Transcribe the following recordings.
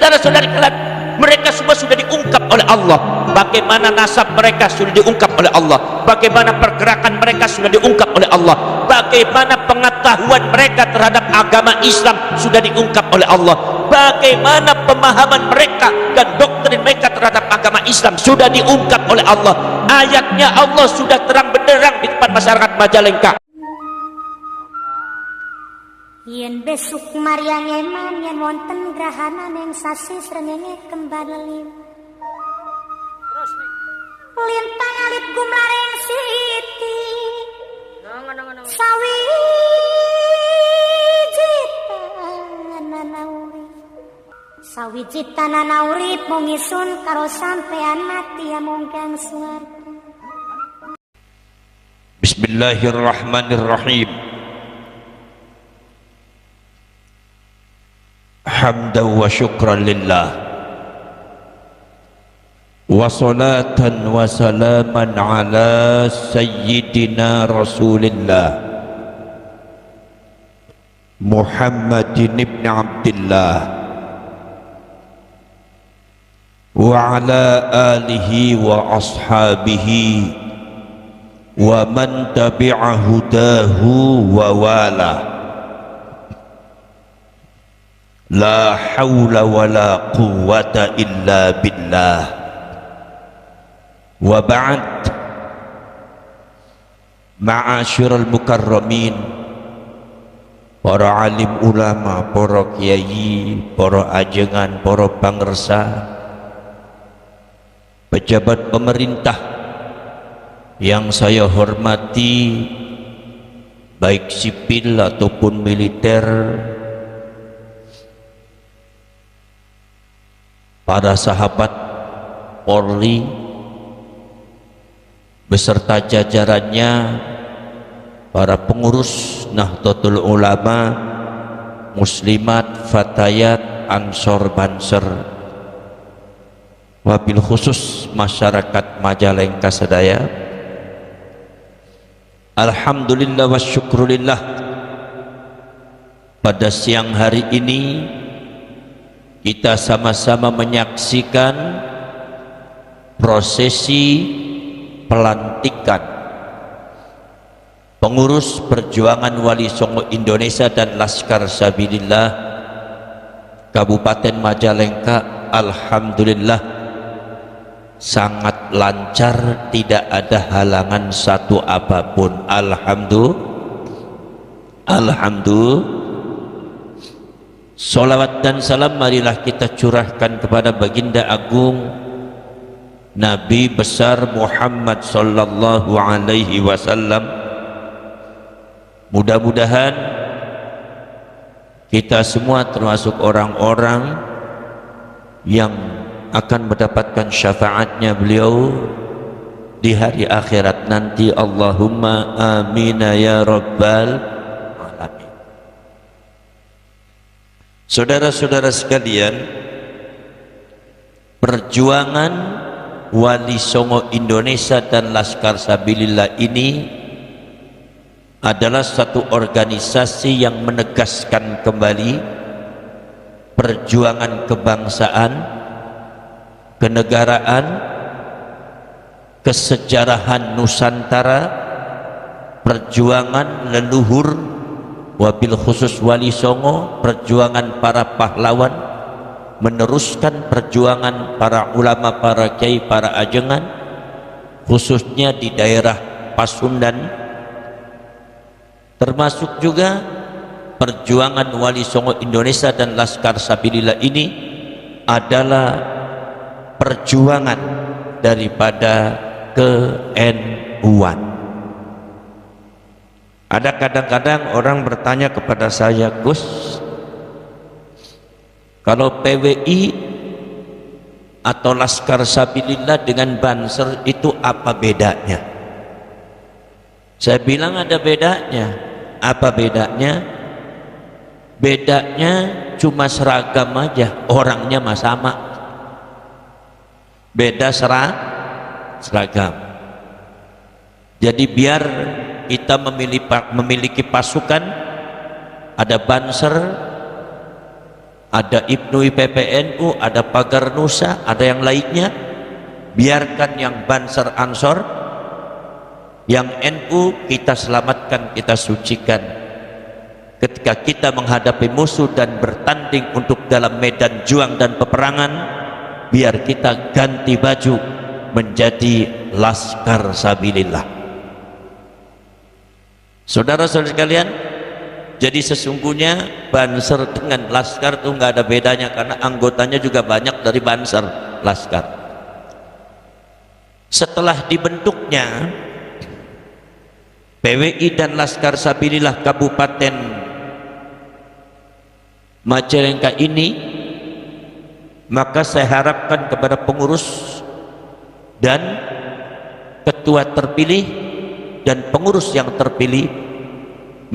saudara-saudari kalian, mereka semua sudah diungkap oleh Allah. Bagaimana nasab mereka sudah diungkap oleh Allah, bagaimana pergerakan mereka sudah diungkap oleh Allah, bagaimana pengetahuan mereka terhadap agama Islam sudah diungkap oleh Allah, bagaimana pemahaman mereka dan doktrin mereka terhadap agama Islam sudah diungkap oleh Allah. Ayatnya Allah sudah terang benderang di depan masyarakat Majalengka. Yen besuk Maryang eman yen wonten grahana ning sasi srengenge kembar lelim. Terus nih. Lin pangalit gumlareng siti. Sawi Sawiji tanana urip mung isun karo sampean mati amung kang swarga. Bismillahirrahmanirrahim. Hamdan wa syukran lillah, wa salatan wa salaman ala sayyidina rasulillah Muhammadin ibn Abdillah wa ala alihi wa ashabihi wa man tabi'a hudahu wa wala. La hawla wa la quwwata illa billah. Wa ba'd. Ma'asyiral mukarramin, para alim ulama, para kiai, para ajengan, para pangersa, pejabat pemerintah yang saya hormati, baik sipil ataupun militer, para sahabat Polri beserta jajarannya, para pengurus Nahdlatul Ulama, muslimat, fatayat, ansor, banser, wabil khusus masyarakat Majalengka sedaya. Alhamdulillah wa syukrulillah, pada siang hari ini kita sama-sama menyaksikan prosesi pelantikan pengurus perjuangan Wali Songo Indonesia dan Laskar Sabilillah Kabupaten Majalengka. Alhamdulillah sangat lancar, tidak ada halangan satu apapun. Alhamdulillah. Salawat dan salam marilah kita curahkan kepada baginda agung Nabi besar Muhammad sallallahu alaihi wasallam. Mudah-mudahan kita semua termasuk orang-orang yang akan mendapatkan syafaatnya beliau di hari akhirat nanti. Allahumma amin ya rabbal alamin. Saudara-saudara sekalian, perjuangan Wali Songo Indonesia dan Laskar Sabilillah ini adalah satu organisasi yang menegaskan kembali perjuangan kebangsaan, kenegaraan, kesejarahan Nusantara, perjuangan leluhur, wabil khusus Wali Songo, perjuangan para pahlawan, meneruskan perjuangan para ulama, para kiai, para ajengan, khususnya di daerah Pasundan, termasuk juga perjuangan Wali Songo Indonesia dan Laskar Sabilillah ini adalah perjuangan daripada ke-NU-an. Ada kadang-kadang orang bertanya kepada saya, Gus, kalau PWI atau Laskar Sabilillah dengan Banser itu apa bedanya? Saya bilang ada bedanya. Apa bedanya? Bedanya cuma seragam aja, orangnya mah sama. Beda seragam. Jadi biar kita memiliki pasukan, ada Banser, ada Ibnu IPPNU, ada Pagar Nusa, ada yang lainnya. Biarkan yang Banser Ansor, yang NU kita selamatkan, kita sucikan. Ketika kita menghadapi musuh dan bertanding untuk dalam medan juang dan peperangan, biar kita ganti baju menjadi Laskar Sabilillah. Saudara-saudara sekalian, jadi sesungguhnya Banser dengan Laskar itu nggak ada bedanya, karena anggotanya juga banyak dari Banser Laskar. Setelah dibentuknya PWI dan Laskar Sabilillah Kabupaten Majalengka ini, maka saya harapkan kepada pengurus dan ketua terpilih dan pengurus yang terpilih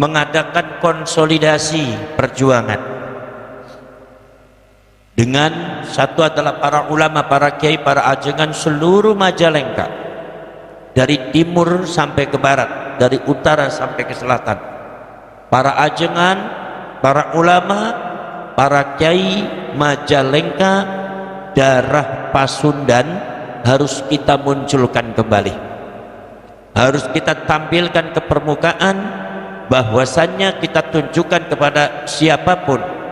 mengadakan konsolidasi perjuangan dengan satu adalah para ulama, para kiai, para ajengan seluruh Majalengka, dari timur sampai ke barat, dari utara sampai ke selatan. Para ajengan, para ulama, para kiai Majalengka, darah Pasundan harus kita munculkan kembali, harus kita tampilkan ke permukaan, bahwasannya kita tunjukkan kepada siapapun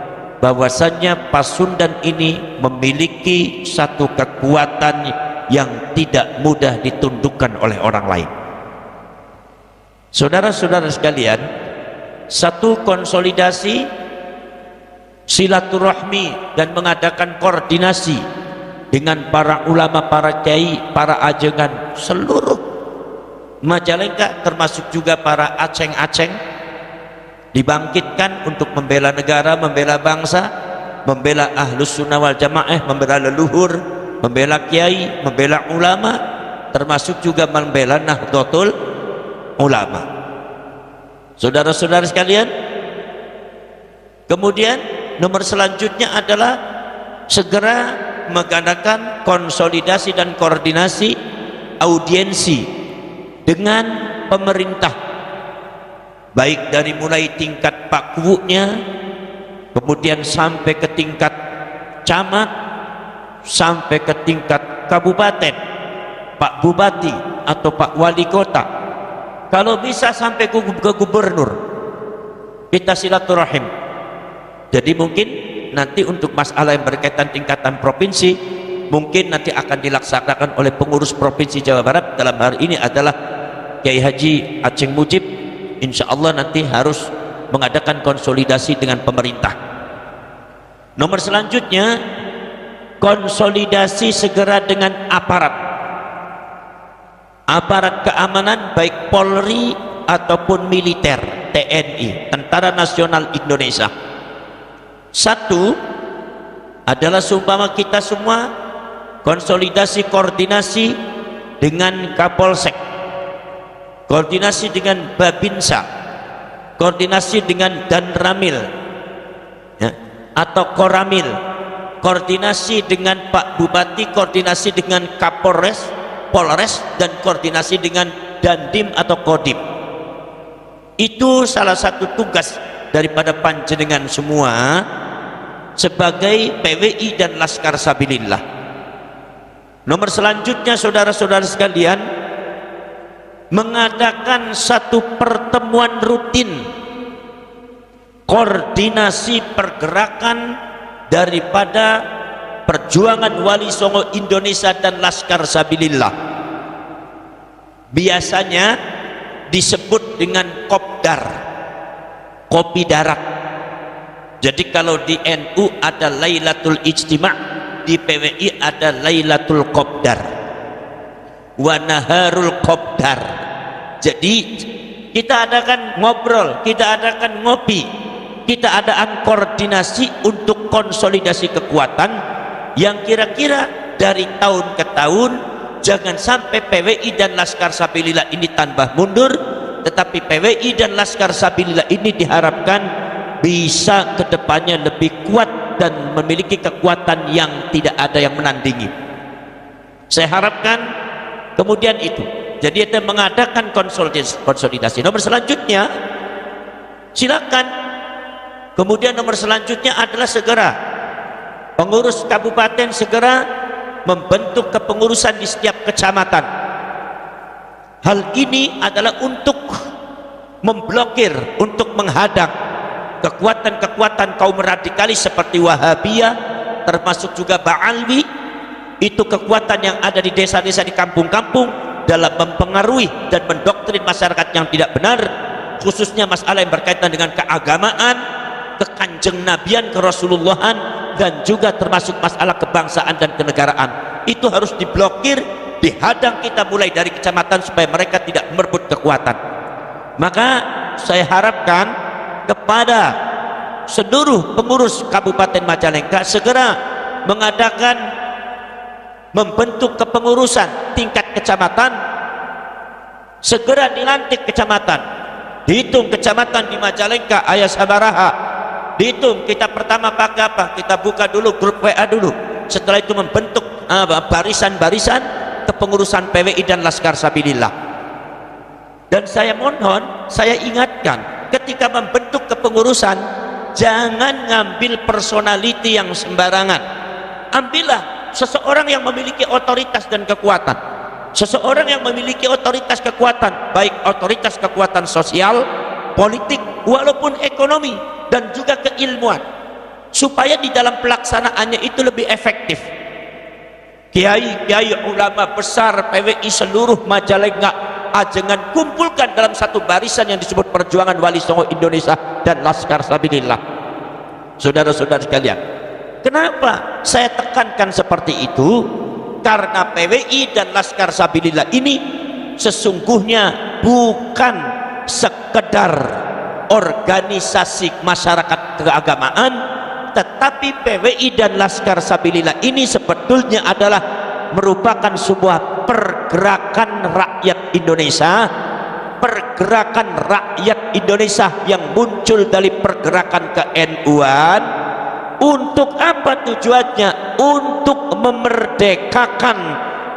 bahwasannya Pasundan ini memiliki satu kekuatan yang tidak mudah ditundukkan oleh orang lain. Saudara-saudara sekalian, satu konsolidasi silaturahmi dan mengadakan koordinasi dengan para ulama, para kiai, para ajengan seluruh Majalengka, termasuk juga para aceng-aceng, dibangkitkan untuk membela negara, membela bangsa, membela Ahlus Sunnah wal Jamaah, membela leluhur, membela kiai, membela ulama, termasuk juga membela Nahdlatul Ulama. Saudara-saudara sekalian, kemudian nomor selanjutnya adalah segera mengadakan konsolidasi dan koordinasi audiensi dengan pemerintah, baik dari mulai tingkat pakvunya, kemudian sampai ke tingkat camat, sampai ke tingkat kabupaten, Pak Bupati atau Pak Wali Kota, kalau bisa sampai ke gubernur, kita silaturahim. Jadi mungkin nanti untuk masalah yang berkaitan tingkatan provinsi, mungkin nanti akan dilaksanakan oleh pengurus provinsi Jawa Barat. Dalam hari ini adalah Kiai Haji Aceng Mujib. Insya Allah nanti harus mengadakan konsolidasi dengan pemerintah. Nomor selanjutnya, konsolidasi segera dengan aparat keamanan, baik Polri ataupun militer, TNI, Tentara Nasional Indonesia. Satu adalah seumpama kita semua konsolidasi, koordinasi dengan Kapolsek, koordinasi dengan Babinsa, koordinasi dengan Danramil, ya, atau Koramil, koordinasi dengan Pak Bupati, koordinasi dengan Kapolres, Polres, dan koordinasi dengan Dandim atau Kodim. Itu salah satu tugas daripada panjenengan semua sebagai PWI dan Laskar Sabilillah. Nomor selanjutnya, saudara-saudara sekalian, mengadakan satu pertemuan rutin koordinasi pergerakan daripada perjuangan Wali Songo Indonesia dan Laskar Sabilillah. Biasanya disebut dengan Kopdar, kopi darat. Jadi kalau di NU ada Lailatul Ijtima', di PWI ada Lailatul Kopdar, wa Naharul Kopdar. Jadi kita adakan ngobrol, kita adakan ngopi, kita adakan koordinasi untuk konsolidasi kekuatan yang kira-kira dari tahun ke tahun jangan sampai PWI dan Laskar Sabilillah ini tambah mundur, tetapi PWI dan Laskar Sabilillah ini diharapkan bisa kedepannya lebih kuat dan memiliki kekuatan yang tidak ada yang menandingi. Saya harapkan kemudian itu. Jadi kita mengadakan konsolidasi. Nomor selanjutnya silakan. Kemudian nomor selanjutnya adalah segera pengurus kabupaten segera membentuk kepengurusan di setiap kecamatan. Hal ini adalah untuk memblokir, untuk menghadang kekuatan-kekuatan kaum radikalis seperti Wahabiyah, termasuk juga Ba'alwi. Itu kekuatan yang ada di desa-desa, di kampung-kampung, dalam mempengaruhi dan mendoktrin masyarakat yang tidak benar, khususnya masalah yang berkaitan dengan keagamaan, kekanjeng nabian, kerasulullahan, dan juga termasuk masalah kebangsaan dan kenegaraan. Itu harus diblokir, dihadang kita mulai dari kecamatan supaya mereka tidak merebut kekuatan. Maka saya harapkan kepada seluruh pengurus Kabupaten Majalengka segera mengadakan, membentuk kepengurusan tingkat kecamatan, segera dilantik kecamatan, dihitung kecamatan di Majalengka ayah sabaraha, dihitung. Kita pertama pakai apa? Kita buka dulu grup WA dulu, setelah itu membentuk barisan-barisan kepengurusan PWI dan Laskar Sabilillah. Dan saya mohon, saya ingatkan, ketika membentuk kepengurusan jangan ngambil personality yang sembarangan. Ambillah seseorang yang memiliki otoritas dan kekuatan, seseorang yang memiliki otoritas kekuatan, baik otoritas kekuatan sosial, politik, walaupun ekonomi, dan juga keilmuan, supaya di dalam pelaksanaannya itu lebih efektif. Kiai-kiai ulama besar PWI seluruh Majalengka, jangan kumpulkan dalam satu barisan yang disebut Perjuangan Wali Songo Indonesia dan Laskar Sabilillah. Saudara-saudara sekalian, kenapa saya tekankan seperti itu? Karena PWI dan Laskar Sabilillah ini sesungguhnya bukan sekedar organisasi masyarakat keagamaan, tetapi PWI dan Laskar Sabilillah ini sebetulnya adalah merupakan sebuah pergerakan rakyat Indonesia, pergerakan rakyat Indonesia yang muncul dari pergerakan ke-NU-an. Untuk apa tujuannya? Untuk memerdekakan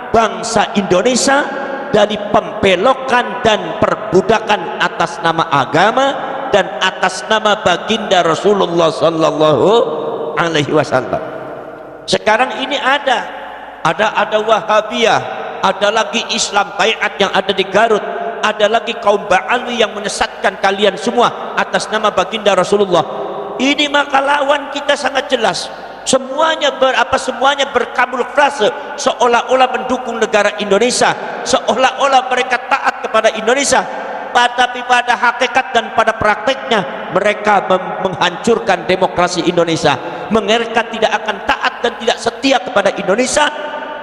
bangsa Indonesia dari pembelokan dan perbudakan atas nama agama dan atas nama baginda Rasulullah sallallahu alaihi wasallam. Sekarang ini ada Wahabiyah, ada lagi Islam Baiat yang ada di Garut, ada lagi kaum Ba'alwi yang menyesatkan kalian semua atas nama baginda Rasulullah. Ini maka lawan kita sangat jelas. Semuanya berkamuflase seolah-olah mendukung negara Indonesia, seolah-olah mereka taat kepada Indonesia, tapi pada hakikat dan pada prakteknya mereka menghancurkan demokrasi Indonesia. Mereka tidak akan taat dan tidak setia kepada Indonesia.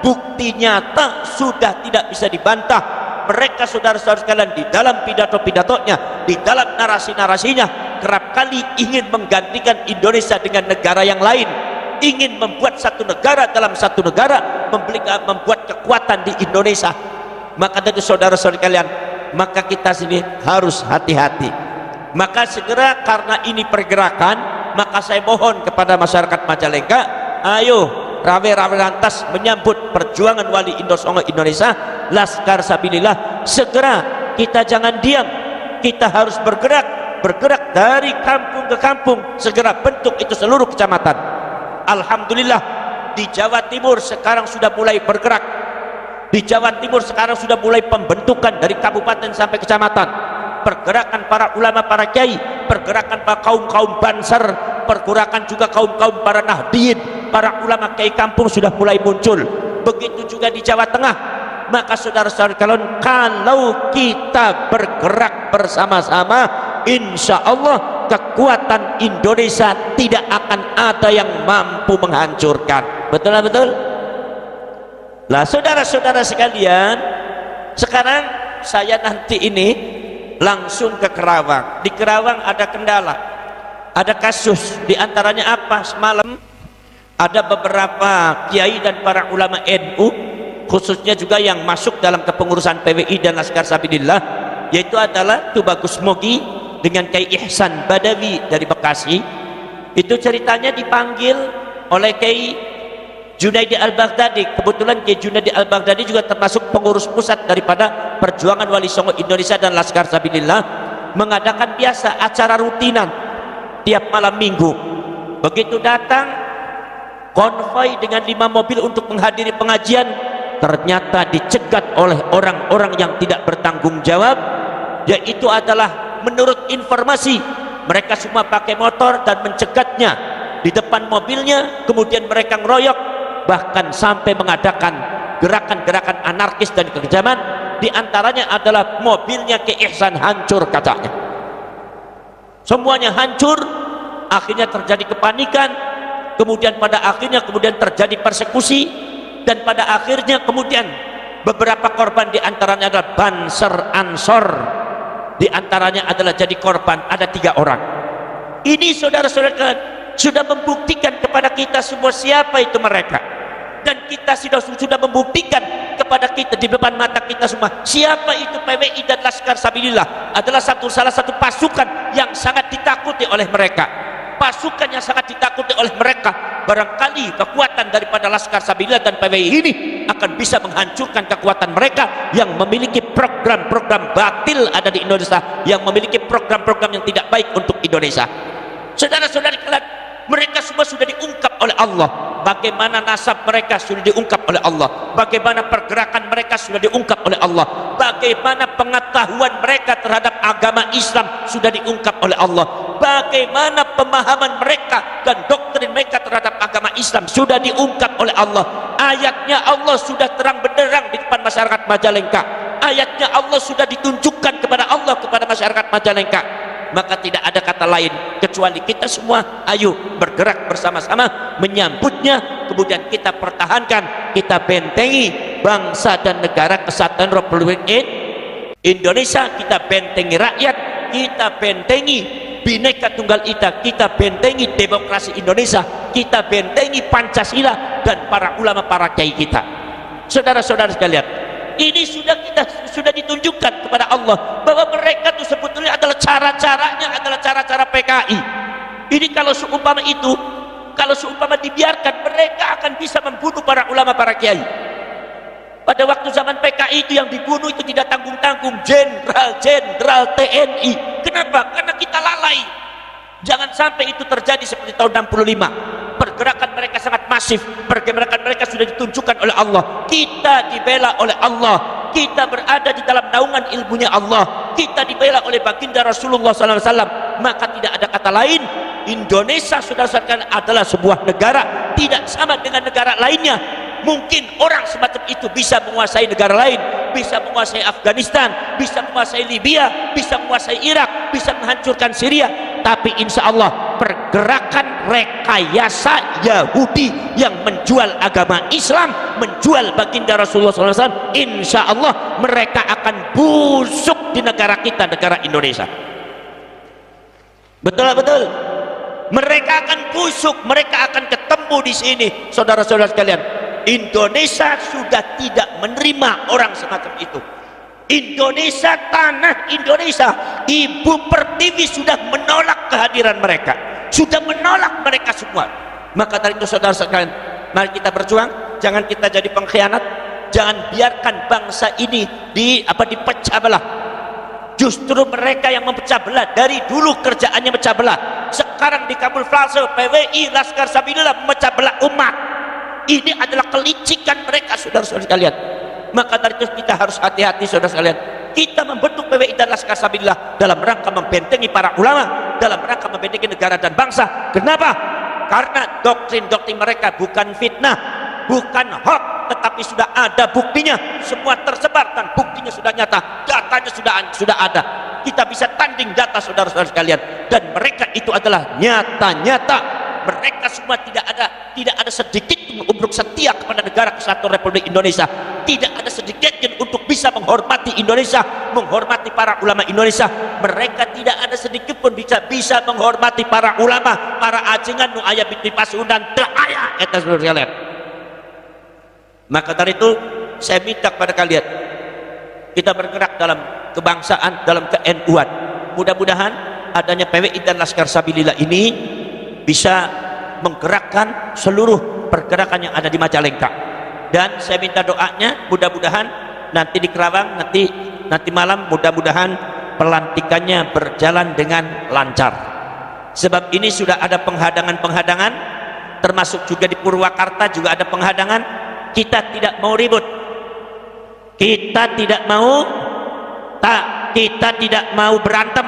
Bukti nyata sudah tidak bisa dibantah. Mereka, saudara-saudara sekalian, di dalam pidato-pidatonya, di dalam narasi-narasinya, kerap kali ingin menggantikan Indonesia dengan negara yang lain, ingin membuat satu negara dalam satu negara, membuat kekuatan di Indonesia. Maka dari saudara-saudara sekalian, maka kita sini harus hati-hati. Maka segera, karena ini pergerakan, maka saya mohon kepada masyarakat Majalengka, ayo rawe-rawe lantas menyambut perjuangan Wali Songo Indonesia, Laskar Sabilillah. Segera, kita jangan diam, kita harus bergerak dari kampung ke kampung, segera bentuk itu seluruh kecamatan. Alhamdulillah di Jawa Timur sekarang sudah mulai bergerak. Di Jawa Timur sekarang sudah mulai pembentukan dari kabupaten sampai kecamatan. Pergerakan para ulama, para kiai, pergerakan para kaum-kaum Bansar, pergerakan juga kaum-kaum para Nahdliyin, para ulama kiai kampung sudah mulai muncul. Begitu juga di Jawa Tengah. Maka saudara-saudara kalian, kalau kita bergerak bersama-sama, insya Allah kekuatan Indonesia tidak akan ada yang mampu menghancurkan. Betul? Lah saudara-saudara sekalian, sekarang saya nanti ini langsung ke Kerawang. Di Kerawang ada kendala, ada kasus. Di antaranya apa? Semalam ada beberapa kiai dan para ulama NU, khususnya juga yang masuk dalam kepengurusan PWI dan Laskar Sabilillah, yaitu adalah Tubagus Mogi dengan Kiai Ihsan Badawi dari Bekasi. Itu ceritanya dipanggil oleh Kiai Junaidi Al-Baghdadi. Kebetulan Kiai Junaidi Al-Baghdadi juga termasuk pengurus pusat daripada Perjuangan Wali Songo Indonesia dan Laskar Sabilillah, mengadakan biasa acara rutinan tiap malam minggu. Begitu datang konvoi dengan 5 mobil untuk menghadiri pengajian, ternyata dicegat oleh orang-orang yang tidak bertanggung jawab, yaitu adalah menurut informasi mereka semua pakai motor dan mencegatnya di depan mobilnya, kemudian mereka ngeroyok, bahkan sampai mengadakan gerakan-gerakan anarkis dan kekejaman. Di antaranya adalah mobilnya Ki Ihsan hancur kacanya, semuanya hancur. Akhirnya terjadi kepanikan, kemudian pada akhirnya terjadi persekusi, dan pada akhirnya kemudian beberapa korban di antaranya adalah Banser Ansor, di antaranya adalah jadi korban ada 3 orang. Ini saudara-saudara sudah membuktikan kepada kita semua siapa itu mereka, dan kita sudah membuktikan kepada kita di depan mata kita semua siapa itu PWI dan Laskar Sabilillah. Adalah salah satu pasukan yang sangat ditakuti oleh mereka, pasukan yang sangat ditakuti oleh mereka. Barangkali kekuatan daripada Laskar Sabilillah dan PWI ini akan bisa menghancurkan kekuatan mereka yang memiliki program-program batil ada di Indonesia, yang memiliki program-program yang tidak baik untuk Indonesia. Saudara-saudari kalian, mereka semua sudah diungkap oleh Allah. Bagaimana nasab mereka sudah diungkap oleh Allah, bagaimana pergerakan mereka sudah diungkap oleh Allah, bagaimana pengetahuan mereka terhadap agama Islam sudah diungkap oleh Allah, bagaimana pemahaman mereka dan doktrin mereka terhadap agama Islam sudah diungkap oleh Allah. Ayatnya Allah sudah terang benderang di depan masyarakat Majalengka, ayatnya Allah sudah ditunjukkan kepada Allah kepada masyarakat Majalengka. Maka tidak ada kata lain kecuali kita semua ayo bergerak bersama-sama menyambutnya, kemudian kita pertahankan, kita bentengi bangsa dan negara kesatuan Republik Indonesia, kita bentengi rakyat, kita bentengi Bhinneka Tunggal Ika, kita bentengi demokrasi Indonesia, kita bentengi Pancasila dan para ulama, para kiai kita. Saudara-saudara sekalian, ini sudah ditunjukkan kepada Allah bahwa mereka itu sebetulnya adalah cara-caranya adalah cara-cara PKI. Ini kalau seumpama dibiarkan, mereka akan bisa membunuh para ulama, para kiai. Pada waktu zaman PKI itu yang dibunuh itu tidak tanggung-tanggung jenderal TNI. Kenapa? Karena kita lalai. Jangan sampai itu terjadi seperti tahun 65. Pergerakan mereka sangat masif, pergerakan mereka sudah ditunjukkan oleh Allah, kita dibela oleh Allah, kita berada di dalam naungan ilmunya Allah, kita dibela oleh baginda Rasulullah SAW. Maka tidak ada kata lain, Indonesia saudara-saudara adalah sebuah negara, tidak sama dengan negara lainnya. Mungkin orang semacam itu bisa menguasai negara lain, bisa menguasai Afghanistan, bisa menguasai Libya, bisa menguasai Irak, bisa menghancurkan Syria. Tapi insya Allah pergerakan rekayasa Yahudi yang menjual agama Islam, menjual baginda Rasulullah SAW, insya Allah mereka akan busuk di negara kita, negara Indonesia. Betul. Mereka akan busuk, mereka akan ketemu di sini, saudara-saudara sekalian. Indonesia sudah tidak menerima orang semacam itu. Indonesia, tanah Indonesia, Ibu Pertiwi sudah menolak kehadiran mereka, sudah menolak mereka semua. Maka dari itu saudara sekalian, mari kita berjuang, jangan kita jadi pengkhianat, jangan biarkan bangsa ini dipecah belah. Justru mereka yang memecah belah, dari dulu kerjaannya memecah belah, sekarang dikamuflase PWI, Laskar Sabilillah memecah belah umat. Ini adalah kelicikan mereka, saudara-saudara sekalian. Maka dari itu kita harus hati-hati, saudara sekalian. Kita membentuk PWI dan Laskar Sabilillah dalam rangka membentengi para ulama, dalam rangka membentengi negara dan bangsa. Kenapa? Karena doktrin-doktrin mereka bukan fitnah, bukan hoax, tetapi sudah ada buktinya, semua tersebar dan buktinya sudah nyata, datanya sudah ada. Kita bisa tanding data, saudara-saudara sekalian, dan mereka itu adalah nyata-nyata. Mereka semua tidak ada sedikit untuk setia kepada negara kesatuan Republik Indonesia, tidak ada sedikit untuk bisa menghormati Indonesia, menghormati para ulama Indonesia. Mereka tidak ada sedikit pun bisa menghormati para ulama, para ajengan nu aya di Pasundan teu aya eta sekalian. Maka dari itu saya minta kepada kalian, kita bergerak dalam kebangsaan, dalam ke-NU-an. Mudah-mudahan adanya PWI dan Laskar Sabilillah ini bisa menggerakkan seluruh pergerakan yang ada di Majalengka. Dan saya minta doanya, mudah-mudahan nanti di Kerawang, nanti malam, mudah-mudahan pelantikannya berjalan dengan lancar. Sebab ini sudah ada penghadangan-penghadangan termasuk juga di Purwakarta juga ada penghadangan. Kita tidak mau ribut, kita tidak mau berantem.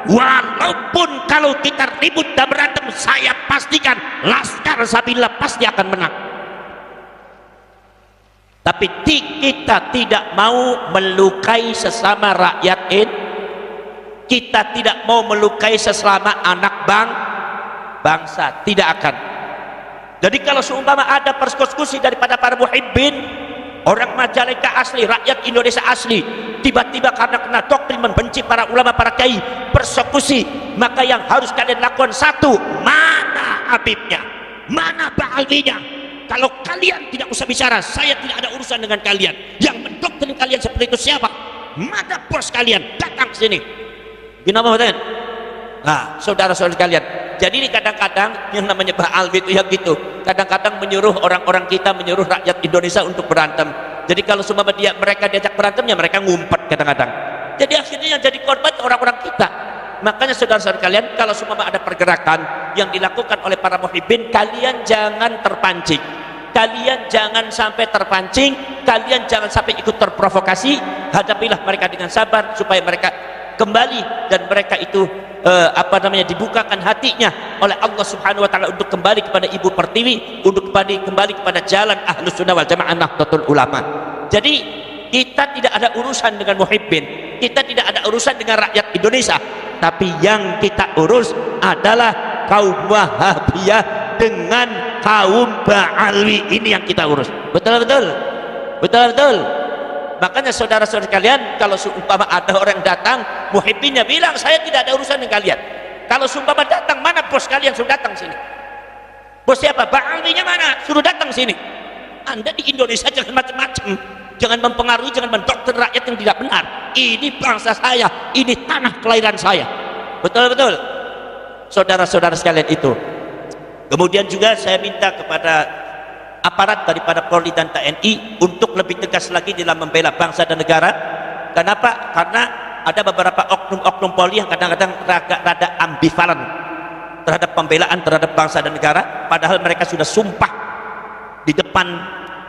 Walaupun kalau kita ribut dan berantem, saya pastikan Laskar Sabilillah pasti akan menang. Tapi kita tidak mau melukai sesama rakyat ini. Kita tidak mau melukai sesama anak bangsa, tidak akan. Jadi kalau seumpama ada persekusi daripada para muhibbin, orang Majalengka asli, rakyat Indonesia asli, tiba-tiba karena kena doktrin membenci para ulama, para kiai, persekusi, maka yang harus kalian lakukan satu, mana Habibnya, mana Ba'alwinya. Kalau kalian tidak usah bicara, saya tidak ada urusan dengan kalian. Yang mendoktrin kalian seperti itu siapa? Mana bos kalian? Datang ke sini. Kenapa betul? Nah, saudara-saudara kalian, jadi ini kadang-kadang yang namanya Ba'alwi itu ya gitu. Kadang-kadang menyuruh orang-orang kita, menyuruh rakyat Indonesia untuk berantem. Jadi kalau semua mereka diajak berantem, ya mereka ngumpet kadang-kadang. Jadi akhirnya yang jadi korban orang-orang kita. Makanya saudara-saudara kalian, kalau semua ada pergerakan yang dilakukan oleh para muhibbin, kalian jangan terpancing. Kalian jangan sampai terpancing, kalian jangan sampai ikut terprovokasi. Hadapilah mereka dengan sabar supaya mereka kembali dan mereka itu dibukakan hatinya oleh Allah Subhanahu wa taala untuk kembali kepada Ibu Pertiwi, untuk kembali kepada jalan Ahlus Sunnah wal Jamaah Nahdlatul Ulama. Jadi kita tidak ada urusan dengan muhibbin, kita tidak ada urusan dengan rakyat Indonesia, tapi yang kita urus adalah kaum Wahabiyah dengan kaum Ba'alwi. Ini yang kita urus. Betul. Makanya saudara-saudara kalian, kalau seumpama ada orang datang, muhibbinnya bilang, saya tidak ada urusan dengan kalian. Kalau seumpama datang, mana bos kalian, suruh datang sini. Bos siapa? Ba'alwinya mana? Suruh datang sini. Anda di Indonesia jangan macam-macam, jangan mempengaruhi, jangan mendoktrin rakyat yang tidak benar. Ini bangsa saya, ini tanah kelahiran saya. Betul. Saudara-saudara sekalian itu. Kemudian juga saya minta kepada aparat daripada Polri dan TNI untuk lebih tegas lagi dalam membela bangsa dan negara. Kenapa? Karena ada beberapa oknum-oknum Polri yang kadang-kadang rada ambivalen terhadap pembelaan terhadap bangsa dan negara, padahal mereka sudah sumpah di depan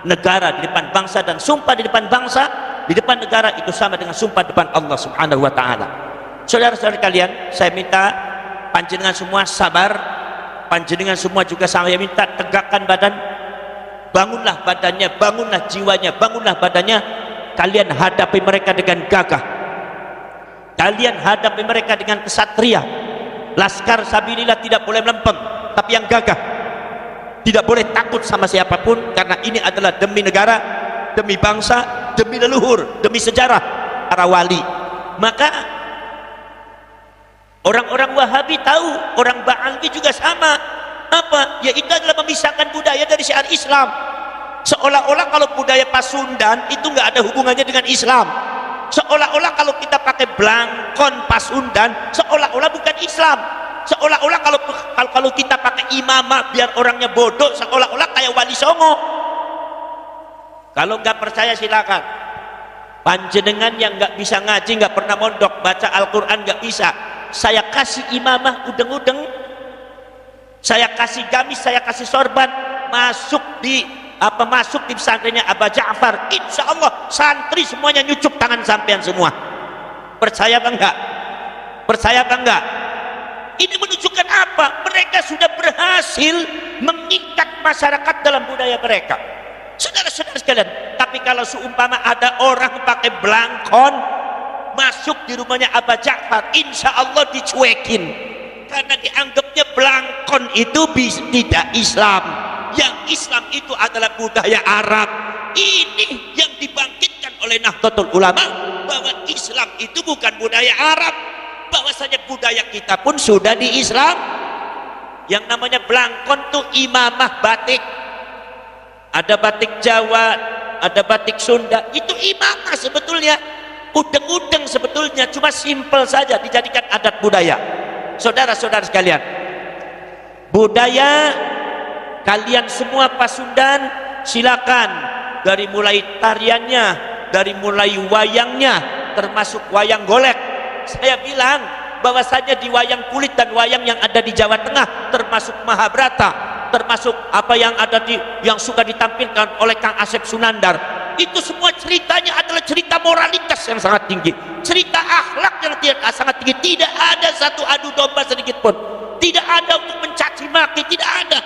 negara, di depan bangsa, dan sumpah di depan bangsa, di depan negara itu sama dengan sumpah di depan Allah Subhanahu wa taala. Saudara-saudara kalian, saya minta panjenengan semua sabar, panjenengan semua juga saya minta tegakkan badan. Bangunlah badannya, bangunlah jiwanya, bangunlah badannya. Kalian hadapi mereka dengan gagah, kalian hadapi mereka dengan kesatria. Laskar Sabilillah tidak boleh melempem, tapi yang gagah. Tidak boleh takut sama siapapun, karena ini adalah demi negara, demi bangsa, demi leluhur, demi sejarah para wali. Maka orang-orang Wahabi tahu, orang Ba'alwi juga sama. Apa? Yaitu adalah memisahkan budaya dari syiar Islam. Seolah-olah kalau budaya Pasundan itu nggak ada hubungannya dengan Islam. Seolah-olah kalau kita pakai blangkon Pasundan, seolah-olah bukan Islam. Seolah-olah kalau kita pakai imamah biar orangnya bodoh, seolah-olah kayak Wali Songo. Kalau nggak percaya silakan. Panjenengan yang nggak bisa ngaji, nggak pernah mondok, baca Al-Quran nggak bisa, saya kasih imamah udeng-udeng, saya kasih gamis, saya kasih sorban, masuk di pesantrennya Aba Ja'far, insya Allah santri semuanya nyucuk tangan sampean semua. Percaya apa enggak? Percaya apa enggak? Ini menunjukkan apa? Mereka sudah berhasil mengikat masyarakat dalam budaya mereka. Saudara-saudara sekalian, tapi kalau seumpama ada orang pakai blangkon masuk di rumahnya Aba Ja'far, insya Allah dicuekin, karena dianggapnya belangkon itu tidak Islam. Yang Islam itu adalah budaya Arab. Ini yang dibangkitkan oleh Nahdlatul Ulama, bahwa Islam itu bukan budaya Arab, bahwasanya budaya kita pun sudah di Islam. Yang namanya belangkon tuh imamah batik, ada batik Jawa, ada batik Sunda, itu imamah sebetulnya, udeng-udeng sebetulnya, cuma simpel saja dijadikan adat budaya. Saudara-saudara sekalian, budaya kalian semua Pasundan, silakan, dari mulai tariannya, dari mulai wayangnya, termasuk wayang golek. Saya bilang bahwasanya di wayang kulit dan wayang yang ada di Jawa Tengah, termasuk Mahabharata, termasuk apa yang ada yang suka ditampilkan oleh Kang Asep Sunandar, itu semua ceritanya adalah cerita moralitas yang sangat tinggi, cerita akhlak yang sangat tinggi. Tidak ada satu adu domba sedikit pun, tidak ada untuk mencaci maki, tidak ada.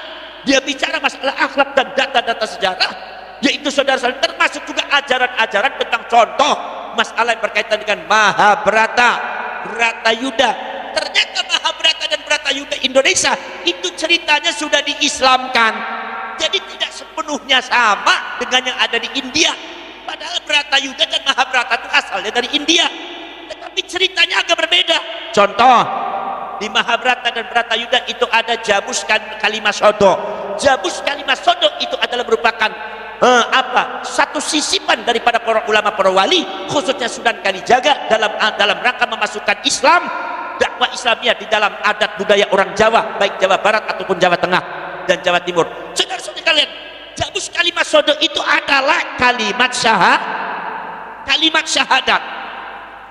Dia bicara masalah akhlak dan data-data sejarah, yaitu saudara-saudara, termasuk juga ajaran-ajaran tentang contoh masalah yang berkaitan dengan Mahabharata, Bratayuda. Ternyata Mahabharata dan Bratayuda Indonesia itu ceritanya sudah diislamkan, jadi tidak sepenuhnya sama dengan yang ada di India. Padahal Bratayuda dan Mahabharata itu asalnya dari India, tetapi ceritanya agak berbeda. Contoh, di Mahabharata dan Bratayuda itu ada Jabus Kalimasodo. Jabus Kalimasodo itu adalah merupakan satu sisipan daripada para ulama, para wali, khususnya Sunan Kalijaga dalam rangka memasukkan Islam, dakwah Islamiyah di dalam adat budaya orang Jawa, baik Jawa Barat ataupun Jawa Tengah dan Jawa Timur. Saudara-saudara kalian, Jabus Kalimasodo itu adalah kalimat syahadat.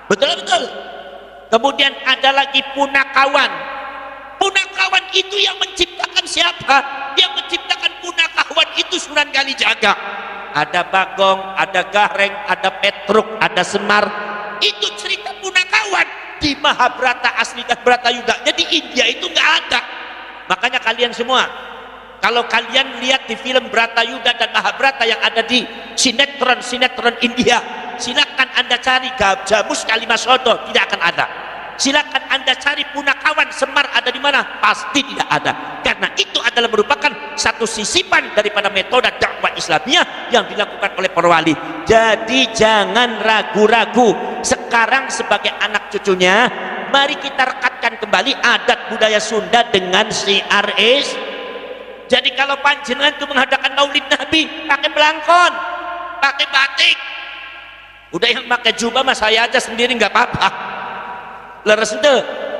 Betul. Kemudian ada lagi Punakawan. Punakawan itu yang menciptakan siapa? Yang menciptakan Punakawan itu Sunan Kalijaga. Ada Bagong, ada Gareng, ada Petruk, ada Semar. Itu cerita Punakawan. Di Mahabharata asli dan Bratayuda, jadi India itu nggak ada. Makanya kalian semua, kalau kalian lihat di film Bratayuda dan Mahabharata yang ada di sinetron India, silakan anda cari Jabus Kalimasodo, tidak akan ada. Silakan anda cari Punakawan, Semar ada di mana? Pasti tidak ada. Karena itu adalah merupakan satu sisipan daripada metode dakwah Islamiyah yang dilakukan oleh para wali. Jadi jangan ragu-ragu. Sekarang sebagai anak cucunya, mari kita rekatkan kembali adat budaya Sunda dengan syiar Jadi kalau panjenengan itu mengadakan Maulid Nabi pakai belangkon, pakai batik, udah yang pakai jubah mah saya aja sendiri nggak apa-apa. Leres ente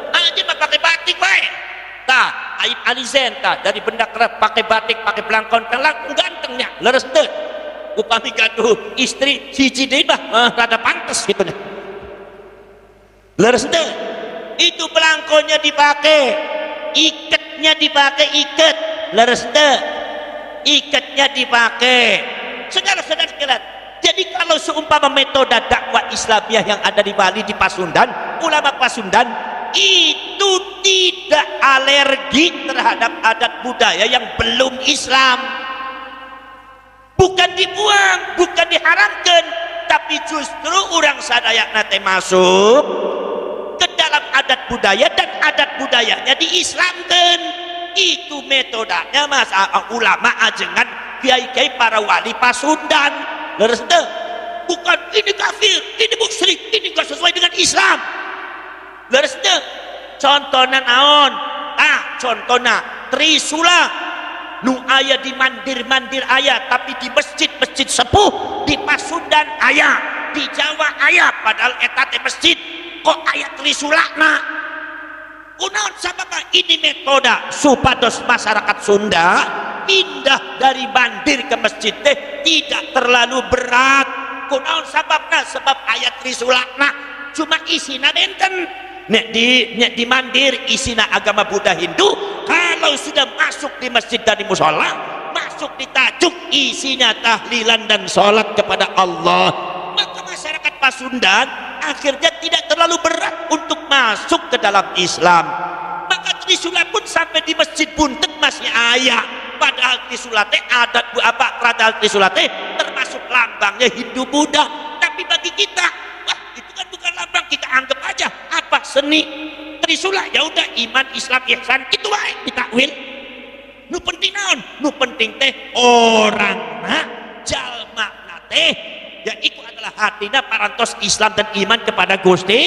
aja mah pakai batik baik. Tah, Aib Alizen tah dari benda kerap pakai batik, pakai belangkon, langkung gantengnya. Leres ente. Upami gaduh istri hiji deui mah rada pantes gitu nya. Leres ente. Itu belangkonnya dipakai, ikatnya dipakai ikat. Leres ente. Ikatnya dipakai. Saudara-saudara sekalian, jadi kalau seumpama metode dakwah Islamiyah yang ada di Bali, di Pasundan, ulama Pasundan itu tidak alergi terhadap adat budaya yang belum Islam. Bukan dibuang, bukan diharamkan, tapi justru orang Sadayak nate masuk ke dalam adat budaya dan adat budayanya diislamkan. Itu metodenya mas ulama ajengan kiai-kiai para wali Pasundan. Leres ente. Bukan ini kafir, ini musyrik, ini gak sesuai dengan Islam. Leres ente. Contohna naon? Contohna Trisula nu aya di mandir-mandir aya, tapi di masjid-masjid sepuh di Pasundan aya, di Jawa aya, padahal eta teh masjid kok aya Trisulana. Kunaon sabab ini metode supados masyarakat Sunda pindah dari mandir ke masjid teh tidak terlalu berat. Kunaon sababna? Sebab ayat Trisulana cuma isina benten. Nek di mandir isina agama Buddha Hindu. Kalau sudah masuk di masjid dan di musola, masuk di tajuk isinya tahlilan dan sholat kepada Allah, maka masyarakat Pasundan akhirnya tidak terlalu berat untuk masuk ke dalam Islam. Maka Trisula pun sampai di masjid Buntet masih ayah. Padahal Trisula teh adat padahal Trisula teh termasuk lambangnya Hindu Buddha. Tapi bagi kita, wah itu kan bukan lambang, kita anggap aja apa seni Trisula, ya udah iman Islam ihsan itu wae ditakwil. Nu penting naon? Nu penting teh orangna jalma teh ya itu adalah hatina parantos Islam dan iman kepada Gusti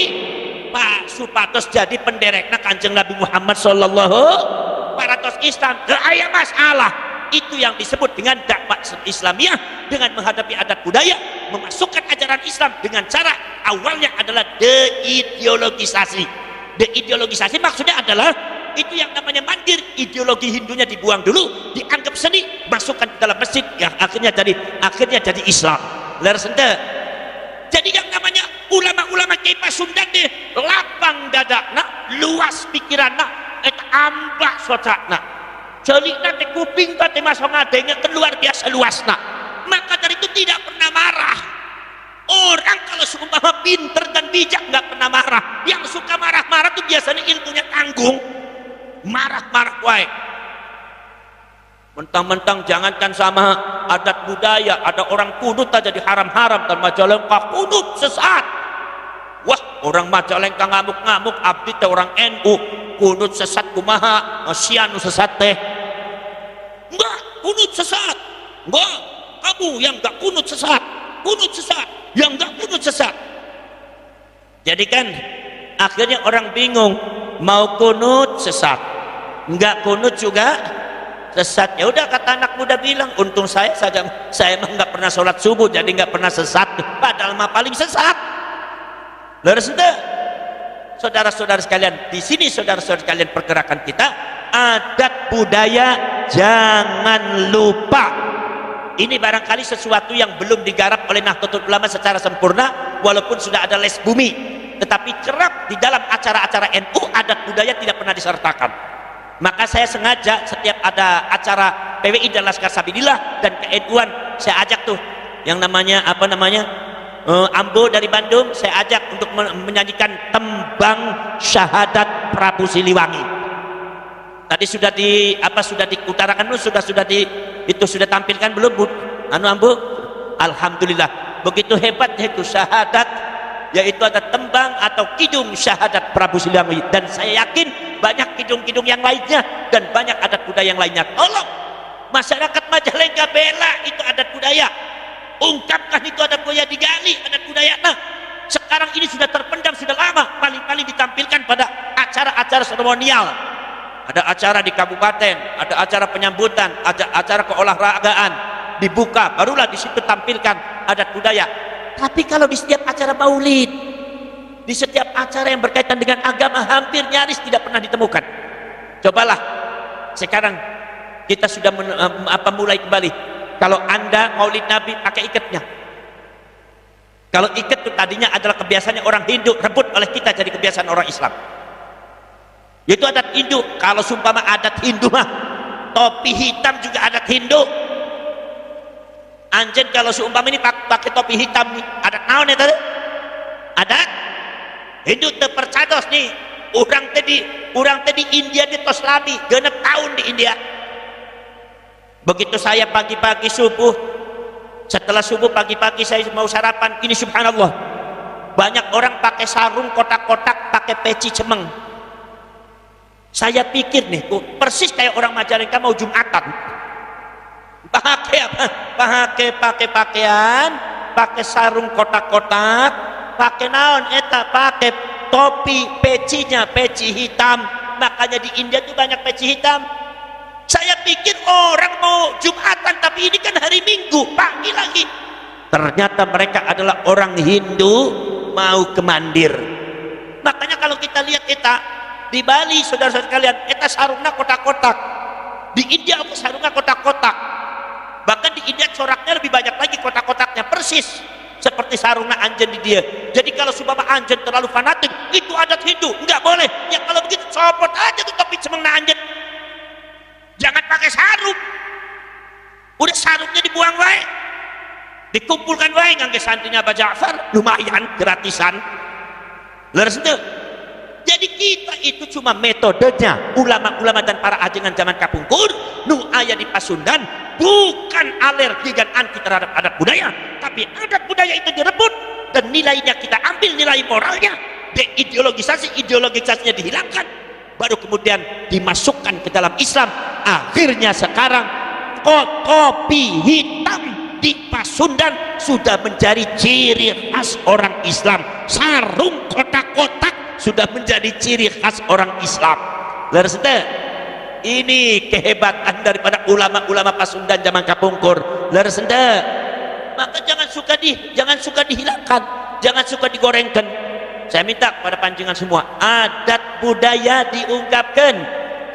Pak supados jadi penderekna Kanjeng Nabi Muhammad sallallahu parantos Islam. Aya masalah itu yang disebut dengan dakwah Islamiyah dengan menghadapi adat budaya, memasukkan ajaran Islam dengan cara awalnya adalah deideologisasi. Deideologisasi maksudnya adalah itu yang namanya mandir, ideologi Hindunya dibuang dulu, dianggap seni, masukkan ke dalam masjid yang akhirnya jadi Islam. Leres ente. Jadi yang namanya ulama-ulama Kiai Pasundan deh lapang dadakna, luas pikiranna, eta ambak socakna. celikna teh kuping teh masuk ngadenge luar biasa luasna. Maka dari itu tidak pernah marah. Orang kalau seumpama pinter dan bijak nggak pernah marah. Yang suka marah-marah tuh biasanya ilmunya tanggung. Marah-marah wae. Mentang-mentang jangankan sama adat budaya, ada orang kunut aja di haram-haram dan Majalengka kunut sesat. Wah, orang Majalengka ngamuk-ngamuk, abdi teh orang NU kunut sesat kumaha, sianu sesat teh. Enggak, kunut sesat. Enggak, kamu yang enggak kunut sesat. Kunut sesat, yang enggak kunut sesat. Jadi kan akhirnya orang bingung, mau kunut sesat, enggak kunut juga sesat. Ya udah, kata anak muda bilang, untung saya saja, saya emang nggak pernah sholat subuh jadi nggak pernah sesat, padahal mah paling sesat. Lalu sudah, saudara-saudara sekalian, di sini saudara-saudara sekalian, pergerakan kita adat budaya jangan lupa. Ini barangkali sesuatu yang belum digarap oleh Nahdlatul Ulama secara sempurna, walaupun sudah ada les bumi, tetapi kerap di dalam acara-acara NU adat budaya tidak pernah disertakan. Maka saya sengaja setiap ada acara PWI dan Laskar Sabilillah dan ke-NU-an, saya ajak tuh yang namanya Ambo dari Bandung, saya ajak untuk menyanyikan tembang syahadat Prabu Siliwangi. Tadi sudah diutarakan, sudah tampilkan belum, Bu? Ambo? Alhamdulillah, begitu hebat itu syahadat, yaitu ada tembang atau kidung syahadat Prabu Siliwangi, dan saya yakin banyak kidung-kidung yang lainnya dan banyak adat budaya yang lainnya. Tolong masyarakat Majalengka bela itu adat budaya, ungkapkan itu adat budaya, digali adat budaya. Nah, sekarang ini sudah terpendam sudah lama, paling-paling ditampilkan pada acara-acara seremonial. Ada acara di kabupaten, ada acara penyambutan, ada acara keolahragaan, dibuka, barulah di situ tampilkan adat budaya. Tapi kalau di setiap acara maulid, di setiap acara yang berkaitan dengan agama, hampir nyaris tidak pernah ditemukan. Cobalah sekarang kita sudah mulai kembali. Kalau Anda maulid Nabi pakai ikatnya. Kalau ikat itu tadinya adalah kebiasaannya orang Hindu, rebut oleh kita jadi kebiasaan orang Islam. Itu adat Hindu. Kalau sumpama adat Hindu mah topi hitam juga adat Hindu. Anjen kalau seumpama ini pakai topi hitam nih, adat naon ya tadi? Adat Hindu terpercados nih. Urang tadi India di tos lami, genep tahun di India. Begitu saya pagi-pagi subuh, setelah subuh pagi-pagi saya mau sarapan, ini subhanallah, banyak orang pakai sarung kotak-kotak, pakai peci cemeng. Saya pikir nih, persis kayak orang Majalengka mau Jumatan. Pakai apa? Pakai pakaian, pakai sarung kotak-kotak, pakai naon eta, pakai topi, pecinya peci hitam. Makanya di India tuh banyak peci hitam. Saya pikir orang mau Jumatan, tapi ini kan hari Minggu, pagi lagi. Ternyata mereka adalah orang Hindu mau ke mandir. Makanya kalau kita lihat eta di Bali, saudara-saudara sekalian, eta sarungna kotak-kotak. Di India apa sarungna kotak-kotak. Bahkan di India coraknya lebih banyak lagi kotak-kotaknya, persis seperti sarungna anjen di dia. Jadi kalau subama anjen terlalu fanatik, itu adat Hindu, enggak boleh. Ya kalau begitu copot aja tuh topi cemengna anjen. Jangan pakai sarung. Udah sarungnya dibuang wae. Dikumpulkan wae ngangge santrinya Pak Ja'far, lumayan gratisan. Leres itu. Jadi kita itu cuma metodenya ulama-ulama dan para ajengan zaman kapungkur nu aya di Pasundan, bukan alergi dan anti terhadap adat budaya, tapi adat budaya itu direbut dan nilainya kita ambil, nilai moralnya, ideologisasinya dihilangkan, baru kemudian dimasukkan ke dalam Islam. Akhirnya sekarang topi hitam di Pasundan sudah menjadi ciri khas orang Islam, sarung kotak-kotak sudah menjadi ciri khas orang Islam. Leres teh, ini kehebatan daripada ulama-ulama Pasundan zaman kapungkur. Leres teh, maka jangan suka dihilangkan, jangan suka digorengkan. Saya minta kepada panjenengan semua, adat budaya diungkapkan.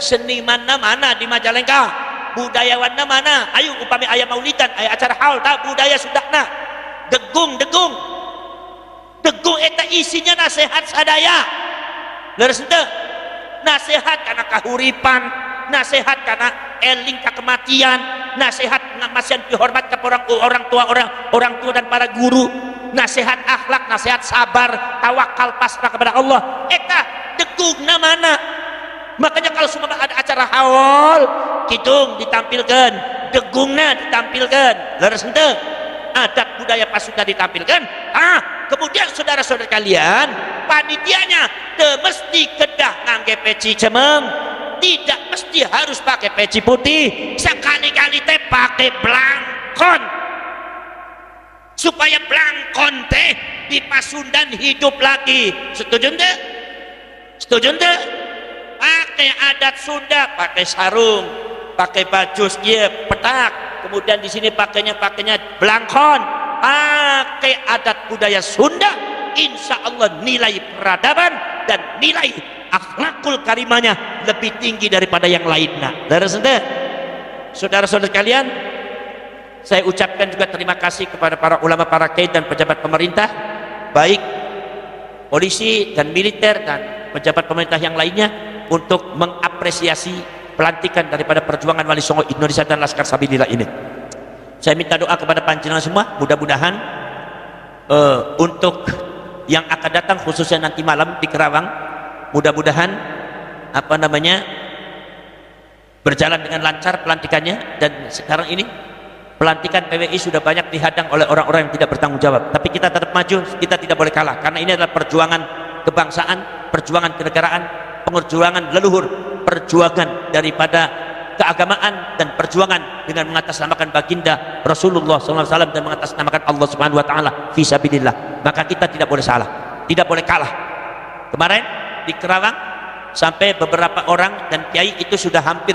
Seniman mana di Majalengka, budayawan mana? Ayo upami aya maulidan, aya acara haul, tak budaya sudahna. Degung eta isinya nasihat sadaya. Leres teu? Nasihat karena kahuripan, nasihat karena eling ke kematian, nasihat ngamasian dihormat ke orang tua dan para guru, nasihat akhlak, nasihat sabar, tawakal, pasrah kepada Allah. Eta degugna mana? Makanya kalau semua ada acara haul, kidung ditampilkan, degungna ditampilkan, leres henteu, adat budaya Pasundan ditampilkan. Kemudian saudara-saudara kalian, panitianya mesti kedah ngangge peci cemeng, tidak mesti harus pakai peci putih, sekali-kali teh pakai blangkon, supaya blangkon teh di Pasundan hidup lagi. Setuju ente? Setuju ente? Pakai adat Sunda, pakai sarung, pakai baju petak, kemudian di sini pakainya blangkon, pakai adat budaya Sunda. Insya Allah nilai peradaban dan nilai akhlakul karimahnya lebih tinggi daripada yang lainnya. Saudara-saudara kalian, saya ucapkan juga terima kasih kepada para ulama, para kiai dan pejabat pemerintah, baik polisi dan militer dan pejabat pemerintah yang lainnya, untuk mengapresiasi pelantikan daripada perjuangan Wali Songo Indonesia dan Laskar Sabilillah ini. Saya minta doa kepada panjenengan semua, mudah-mudahan untuk yang akan datang, khususnya nanti malam di Kerawang, mudah-mudahan berjalan dengan lancar pelantikannya. Dan sekarang ini pelantikan PWI sudah banyak dihadang oleh orang-orang yang tidak bertanggung jawab, tapi kita tetap maju, kita tidak boleh kalah, karena ini adalah perjuangan kebangsaan, perjuangan kenegaraan, perjuangan leluhur, perjuangan daripada keagamaan, dan perjuangan dengan mengatasnamakan baginda Rasulullah SAW dan mengatasnamakan Allah Subhanahu wa taala fi sabilillah. Maka kita tidak boleh salah, tidak boleh kalah. Kemarin di Kerawang sampai beberapa orang dan kiai itu sudah hampir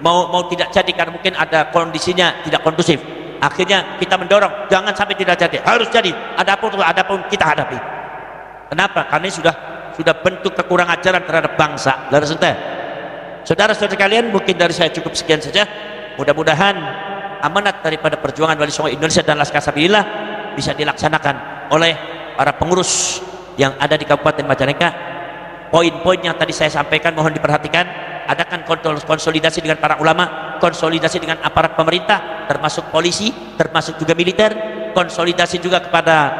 mau tidak jadi karena mungkin ada kondisinya tidak kondusif. Akhirnya kita mendorong jangan sampai tidak jadi, harus jadi, adapun kita hadapi. Kenapa? Karena sudah bentuk kekurang ajaran terhadap bangsa. Saudara-saudara kalian, mungkin dari saya cukup sekian saja. Mudah-mudahan amanat daripada perjuangan Wali Songo Indonesia dan Laskar Sabilillah bisa dilaksanakan oleh para pengurus yang ada di Kabupaten Majalengka. Poin-poin yang tadi saya sampaikan mohon diperhatikan. Adakan konsolidasi dengan para ulama, konsolidasi dengan aparat pemerintah, termasuk polisi, termasuk juga militer, konsolidasi juga kepada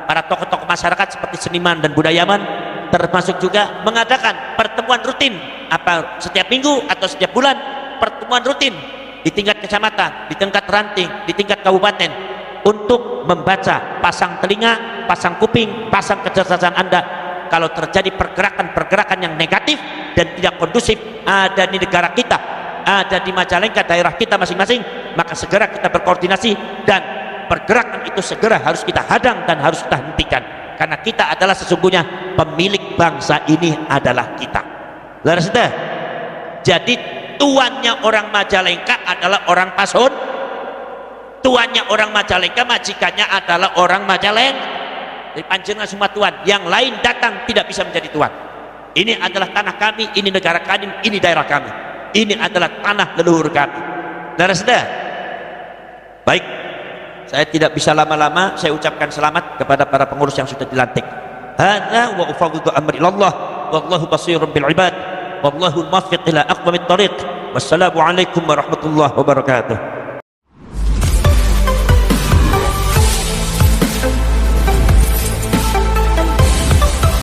para tokoh-tokoh masyarakat seperti seniman dan budayawan, termasuk juga mengadakan pertemuan rutin setiap minggu atau setiap bulan, pertemuan rutin di tingkat kecamatan, di tingkat ranting, di tingkat kabupaten, untuk membaca, pasang telinga, pasang kuping, pasang kecerdasan Anda. Kalau terjadi pergerakan-pergerakan yang negatif dan tidak kondusif ada di negara kita, ada di Majalengka, daerah kita masing-masing, maka segera kita berkoordinasi dan pergerakan itu segera harus kita hadang dan harus kita hentikan, karena kita adalah sesungguhnya pemilik bangsa ini adalah kita. Jadi tuannya orang Majalengka adalah orang Pasun, tuannya orang Majalengka, majikannya adalah orang Majalengka. Dari panjenengan semua tuan, yang lain datang tidak bisa menjadi tuan. Ini adalah tanah kami, ini negara kami, ini daerah kami, ini adalah tanah leluhur kami. Baik, saya tidak bisa lama-lama, saya ucapkan selamat kepada para pengurus yang sudah dilantik. Hadza wa ufawwidu amri ilallah wallahu basirun bil ibad wallahu muwaffiq ila aqwamit thariq. Wassalamu alaikum warahmatullahi wabarakatuh.